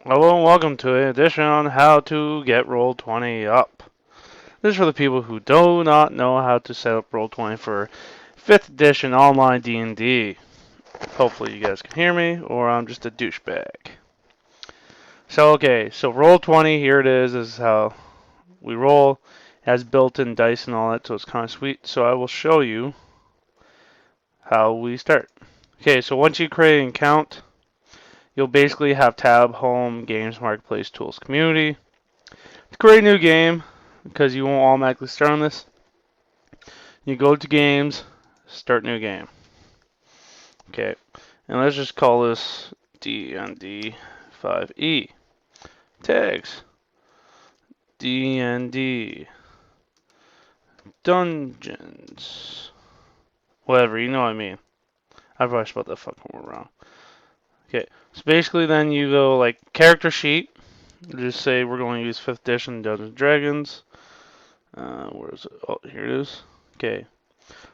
Hello and welcome to an edition on how to get Roll20 up. This is for the people who do not know how to set up Roll20 for 5th edition online D&D. Hopefully you guys can hear me, or I'm just a douchebag. So Roll20, here it is how we roll. It has built-in dice and all that, so it's kind of sweet. So I will show you how we start. Okay, so once you create an account, you'll basically have tab, home, games, marketplace, tools, community. To create a new game, because you won't automatically start on this, you go to games, start new game. Okay, and let's just call this DnD 5E. Tags, DnD, Dungeons, whatever, you know what I mean. I probably spelled that fucking word wrong. Okay, so basically then you go like character sheet, just say we're going to use 5th edition Dungeons and Dragons. Where is it? Oh, here it is. Okay,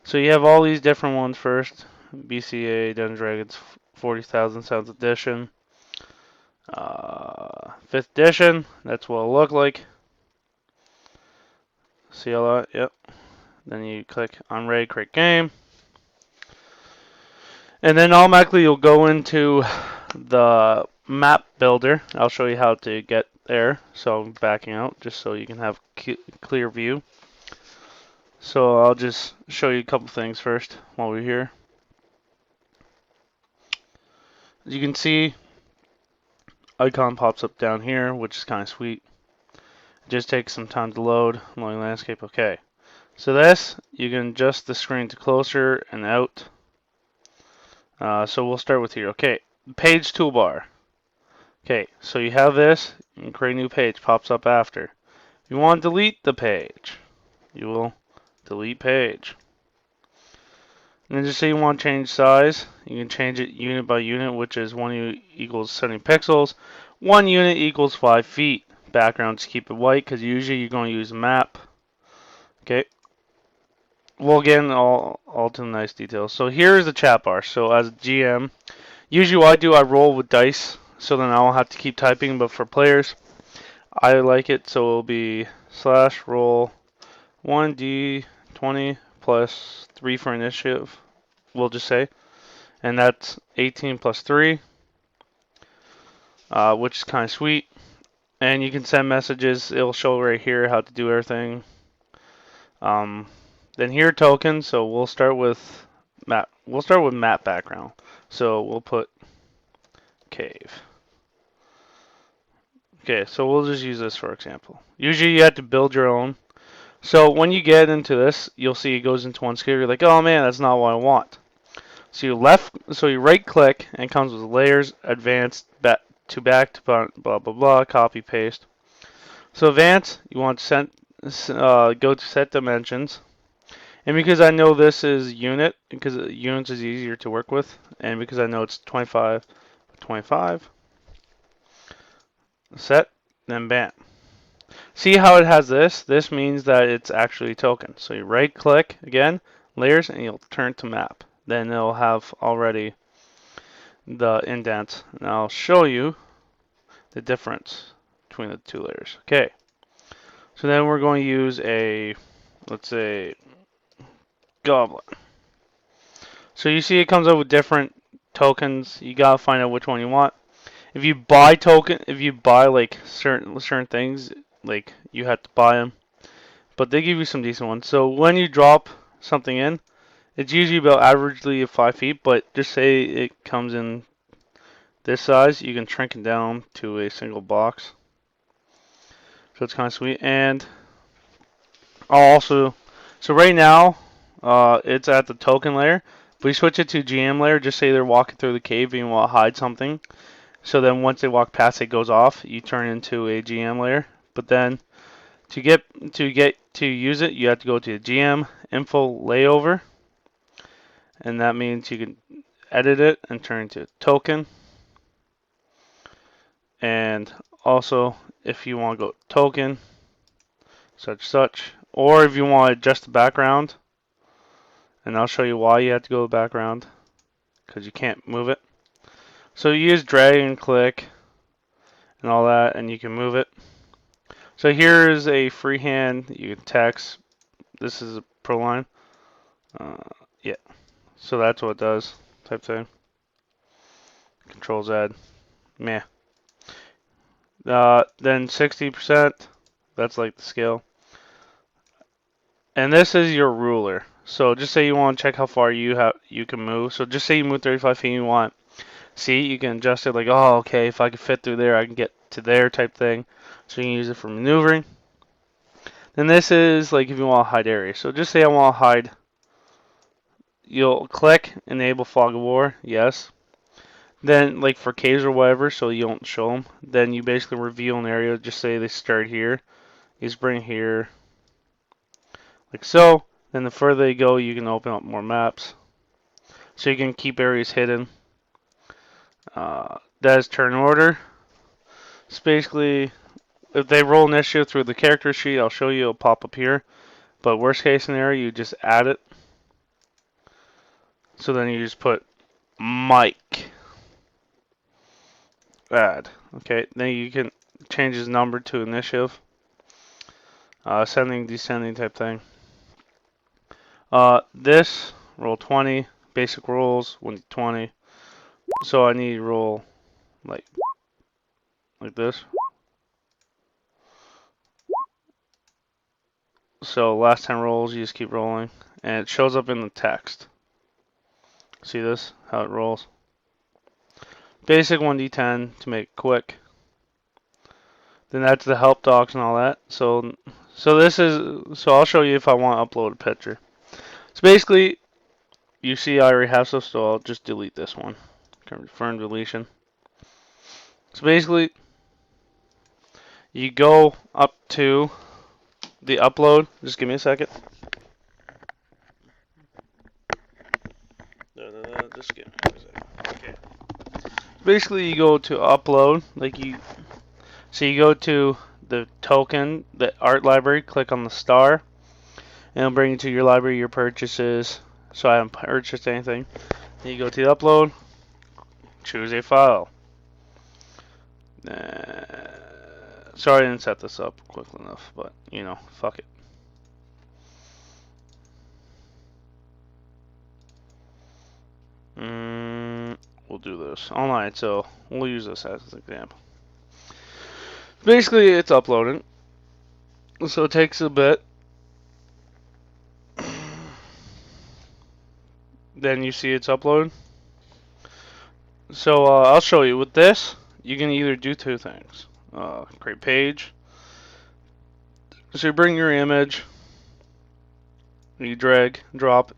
so you have all these different ones first. BCA, Dungeons & Dragons, 40,000 Sounds Edition. 5th edition, that's what it'll look like. See all that? Yep. Then you click on ready, create game. And then automatically you'll go into the map builder. I'll show you how to get there. So I'm backing out just so you can have clear view. So I'll just show you a couple things first while we're here. As you can see, icon pops up down here, which is kind of sweet. It just takes some time to load. Loading landscape, okay. So this, you can adjust the screen to closer and out. So we'll start with here. Okay, page toolbar. Okay, so you have this, you can create a new page, pops up after. If you want to delete the page, you will delete page. And then just say you want to change size, you can change it unit by unit, which is 1 unit equals 70 pixels. 1 unit equals 5 feet. Background, just keep it white, because usually you're going to use a map. Okay. We'll get in all to the nice details. So here's the chat bar. So as a GM, usually what I do, I roll with dice, so then I don't have to keep typing. But for players, I like it, so it'll be slash roll 1d20 plus 3 for initiative, we'll just say. And that's 18 plus 3, which is kind of sweet. And you can send messages. It'll show right here how to do everything. Then here tokens. So we'll start with map. We'll start with map background. So we'll put cave. Okay, so we'll just use this for example. Usually you have to build your own. So when you get into this, you'll see it goes into one scale. You're like, oh man, that's not what I want. So you right click and it comes with layers, advanced, back to blah blah blah, copy paste. So advanced, you want to go to set dimensions. And because I know this is unit, because units is easier to work with, and because I know it's 25, 25, set, then bam. See how it has this? This means that it's actually a token. So you right click again, layers, and you'll turn to map. Then it'll have already the indent. And I'll show you the difference between the two layers. Okay. So then we're going to use a, let's say, goblin. So you see it comes up with different tokens. You gotta find out which one you want. If you buy like certain things, like you have to buy them. But they give you some decent ones. So when you drop something in, it's usually about averagely 5 feet. But just say it comes in this size, you can shrink it down to a single box. So it's kind of sweet. And I'll also, so right now, it's at the token layer. If we switch it to GM layer, just say they're walking through the cave and you want to hide something. So then once they walk past, it goes off. You turn into a GM layer. But then to use it, you have to go to the GM info layover, and that means you can edit it and turn it into a token. And also, if you want to go token, such, or if you want to adjust the background, and I'll show you why you have to go to background, because you can't move it. So you use drag and click, and all that, and you can move it. So here's a freehand. You can text. This is a pro line. Yeah. So that's what it does, type thing. Control Z. Meh. Then 60%. That's like the scale. And this is your ruler. So just say you want to check how far you can move. So just say you move 35 feet and you want. See, you can adjust it like, oh, okay, if I can fit through there, I can get to there type thing. So you can use it for maneuvering. Then this is like if you want to hide areas. So just say I want to hide. You'll click enable fog of war. Yes. Then like for caves or whatever, so you don't show them. Then you basically reveal an area. Just say they start here. You just bring here. Like so. Then the further you go, you can open up more maps. So you can keep areas hidden. That is turn order. It's basically, if they roll initiative through the character sheet, I'll show you, it'll pop up here. But worst case scenario, you just add it. So then you just put Mike. Add. Okay, then you can change his number to initiative. Ascending, descending type thing. This, roll 20. Basic rolls, 1d20. So I need to roll like this. So last 10 rolls, you just keep rolling. And it shows up in the text. See this? How it rolls. Basic 1d10 to make it quick. Then that's the help docs and all that. So I'll show you if I want to upload a picture. So basically, you see I already have stuff, so I'll just delete this one. Confirm deletion. So basically, you go up to the upload. Just give me a second. Just give me a second. Okay. Basically, you go to upload, so you go to the token, the art library, click on the star, and it'll bring you to your library, your purchases. So I haven't purchased anything. Then you go to the upload, choose a file. Sorry I didn't set this up quick enough, but you know, fuck it. We'll do this online, so we'll use this as an example. Basically, it's uploading, so it takes a bit. Then you see it's uploaded. So I'll show you. With this, you can either do two things. Create page. So you bring your image, you drag, drop,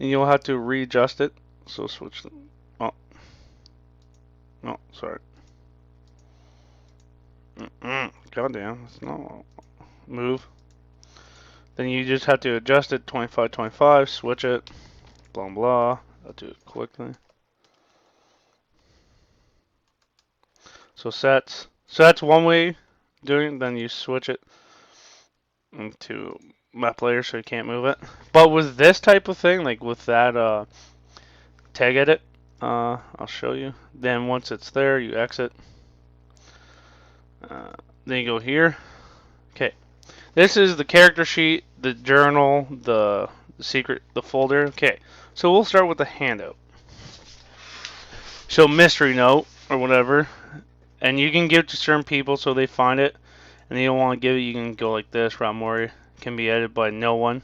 and you'll have to readjust it. So switch. Oh, no, sorry. Goddamn, it's not move. Then you just have to adjust it 25, 25, switch it, blah blah. I'll do it quickly. So sets. So that's one way doing it. Then you switch it into map layer so you can't move it. But with this type of thing, like with that tag edit, I'll show you. Then once it's there, you exit. Then you go here. Okay, this is the character sheet, the journal, the secret, the folder. Okay, so we'll start with the handout. So mystery note or whatever, and you can give it to certain people so they find it. And you don't want to give it, you can go like this. Route more can be edited by no one.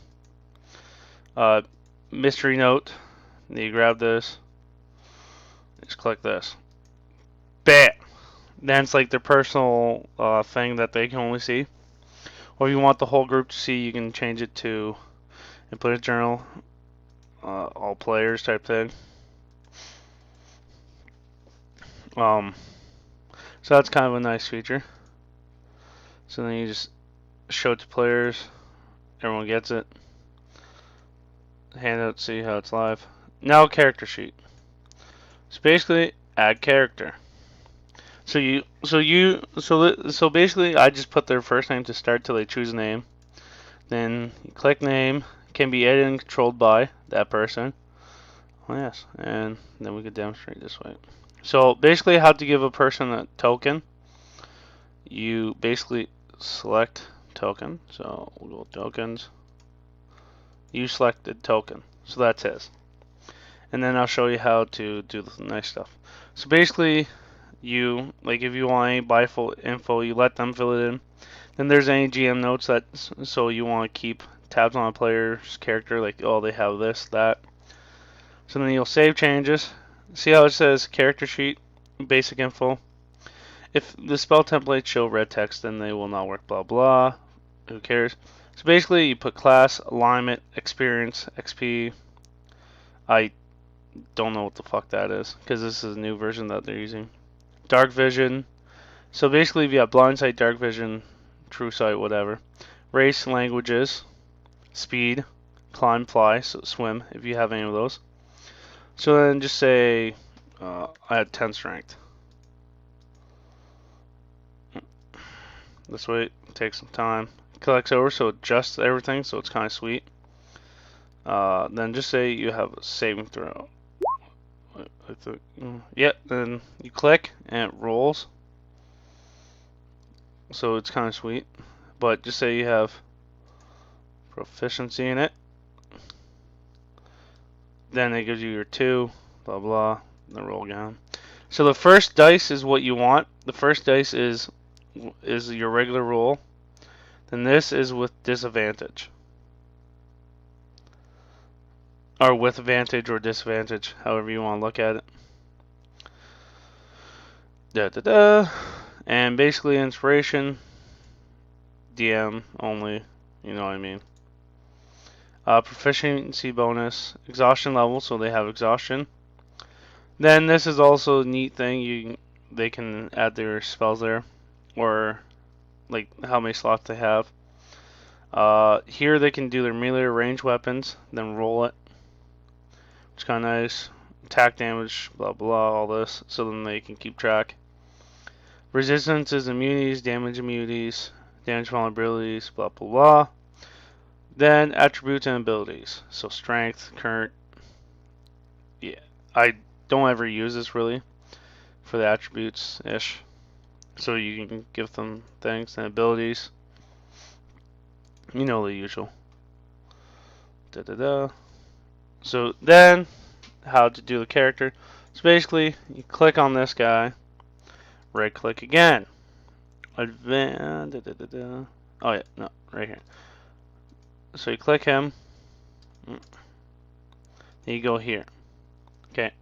Mystery note. Then you grab this. Just click this. Bam! Then it's like their personal thing that they can only see. Or if you want the whole group to see, you can change it to and put a journal, all players type thing. So that's kind of a nice feature. So then you just show it to players. Everyone gets it. Handout, see how it's live. Now character sheet. So basically, add character. So basically, I just put their first name to start till they choose a name. Then you click name. Can be edited and controlled by that person. Oh yes, and then we could demonstrate this way. So basically, how to give a person a token. you basically select token. So we'll go tokens. You selected token, so that's his. And then I'll show you how to do the nice stuff. So basically, you like if you want any buy full info, you let them fill it in. Then there's any GM notes that so you want to keep tabs on a player's character, like oh they have this that. So then you'll save changes. See how it says character sheet, basic info. If the spell templates show red text, then they will not work. Blah blah. Who cares? So basically, you put class, alignment, experience, XP. I don't know what the fuck that is because this is a new version that they're using. Dark vision. So basically, if you have blind sight, dark vision, true sight, whatever. Race, languages, speed, climb, fly, so swim if you have any of those. So then just say I had 10 strength. This way it takes some time. Collects over so it adjusts everything so it's kind of sweet. Then just say you have a saving throw. Yeah, then you click and it rolls. So it's kind of sweet. But just say you have proficiency in it. Then it gives you your 2, blah blah, then roll again. So the first dice is what you want. The first dice is your regular roll. Then this is with disadvantage. Or with advantage or disadvantage, however you want to look at it. Da da da. And basically inspiration, DM only, you know what I mean. Proficiency bonus, exhaustion level, so they have exhaustion. Then this is also a neat thing. They can add their spells there, or like how many slots they have. Here they can do their melee or range weapons, then roll it, which is kind of nice. Attack damage, blah blah, all this, so then they can keep track. Resistances, immunities, damage immunities, damage vulnerabilities, blah blah blah. Then attributes and abilities. So strength, current. Yeah, I don't ever use this really for the attributes ish. So you can give them things and abilities. You know the usual. Da da da. So then, how to do the character. So basically, you click on this guy, right click again. Advance. Da, da, da, da. Oh yeah, no, right here. So you click him. Then you go here. Okay.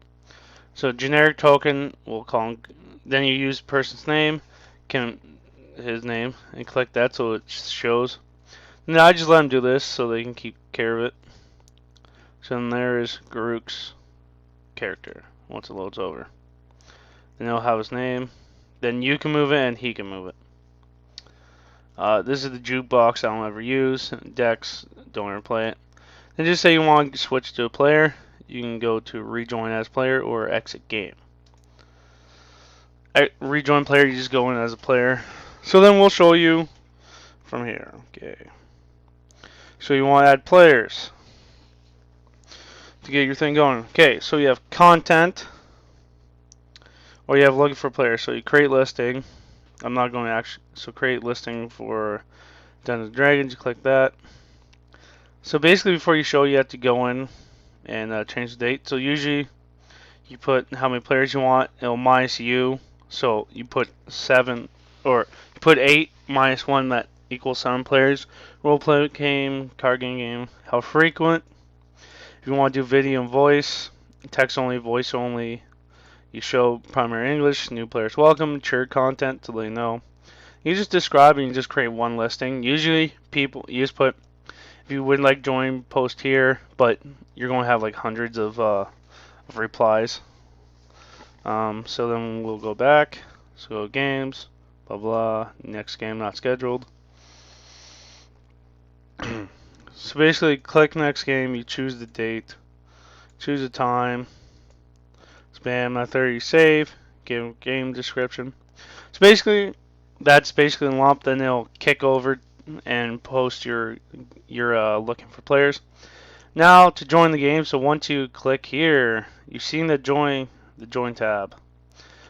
So generic token, we'll call him. Then you use person's name, his name, and click that so it shows. Now I just let them do this so they can keep care of it. So then there is Garuk's character once it loads over. Then they'll have his name. Then you can move it and he can move it. This is the jukebox I don't ever use. Dex, don't ever play it. Then just say you want to switch to a player. You can go to rejoin as player or exit game. Rejoin player, you just go in as a player. So then we'll show you from here. Okay. So you want to add players to get your thing going. Okay, so you have content, or you have looking for players. So you create listing. I'm not going to actually. So create listing for Dungeons & Dragons. You click that. So basically, before you show, you have to go in and change the date. So usually, you put how many players you want. It'll minus you. So you put 7, or you put 8 minus 1 that equals 7 players. Role play game, card game. How frequent? If you want to do video and voice, text only, voice only. You show primary English, new players welcome, shared content to let you know. You just describe and you just create one listing. Usually people, you just put, if you would like join, post here, but you're going to have like hundreds of replies. So then we'll go back, so go games, blah blah, next game not scheduled. So basically click next game, you choose the date, choose the time, spam not 30, save, give game description. So basically that's basically the lump. Then it'll kick over and post your looking for players. Now to join the game, so once you click here, you've seen the join tab.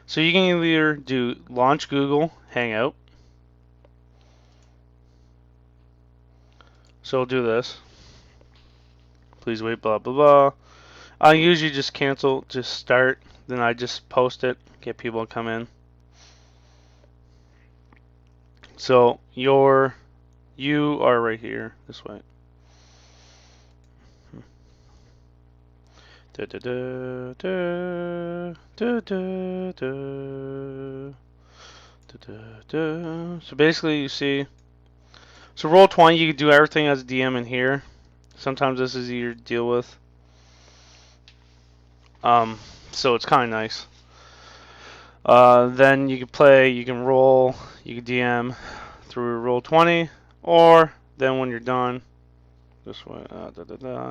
So you can either do launch Google Hangout, So we'll do this. Please wait, blah, blah, blah. I usually just cancel, just start, then I just post it, get people to come in. So you are right here, this way. Da, da, da, da, da, da, da, da. So basically you see, so Roll20, you can do everything as a DM in here. Sometimes this is easier to deal with. So it's kind of nice. Then you can play, you can roll, you can DM through Roll20, or then when you're done, this way,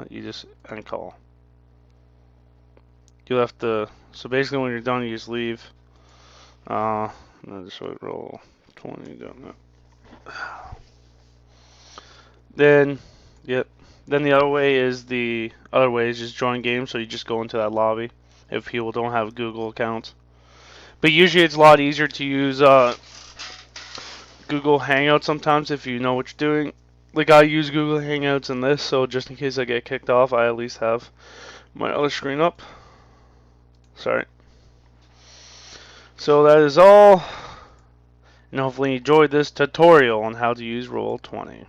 you just end call. You have to, so basically when you're done, you just leave. This way, Roll20, done that. Then, yep. Then the other way is just join game, so you just go into that lobby if people don't have Google accounts. But usually it's a lot easier to use Google Hangouts sometimes if you know what you're doing. Like I use Google Hangouts in this, so just in case I get kicked off, I at least have my other screen up. Sorry. So that is all. And hopefully you enjoyed this tutorial on how to use Roll20.